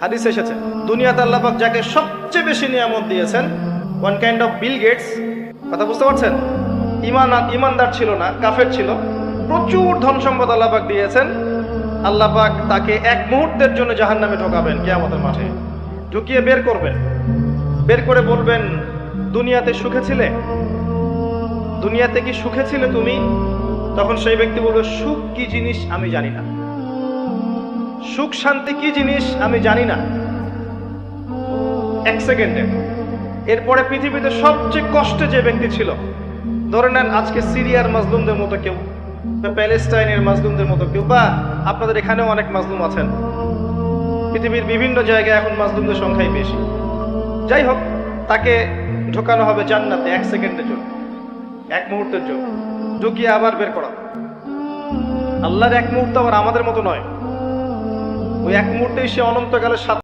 হাদিস এসেছে দুনিয়াতে আল্লাহ পাক যাকে সবচেয়ে বেশি নিয়ামত দিয়েছেন, one kind of Bill Gates, কথা বুঝতে পারছেন? ইমানদার ছিল না, কাফের ছিল, প্রচুর ধন সম্পদ আল্লাহ পাক দিয়েছেন। আল্লাহ পাক তাকে এক মুহূর্তের জন্য জাহান্নামে ঢোকাবেন কিয়ামতের মাঠে, ঢুকিয়ে বের করবেন, বের করে বলবেন দুনিয়াতে সুখে ছিলে, দুনিয়াতে কি সুখে ছিলে তুমি? তখন সেই ব্যক্তি বলবে সুখ কি জিনিস আমি জানি না, সুখ শান্তি কি জিনিস আমি জানি না। এক সেকেন্ডে। এরপরে পৃথিবীতে সবচেয়ে কষ্টে যে ব্যক্তি ছিল, ধরে নেন আজকে সিরিয়ার মাজলুমদের মতো কেউ, বা প্যালেস্টাইনের মাজলুমদের মতো কেউ, বা আপনাদের এখানেও অনেক মাজলুম আছেন, পৃথিবীর বিভিন্ন জায়গায় এখন মাজলুমদের সংখ্যাই বেশি। যাই হোক, তাকে ঢোকানো হবে জান্নাতে এক সেকেন্ডের জন্য, এক মুহূর্তের জন্য, ঢুকিয়ে আবার বের করা। আল্লাহর এক মুহূর্ত আবার আমাদের মতো নয়, ওই এক মুহূর্তেই সে অনন্তকালের সাথে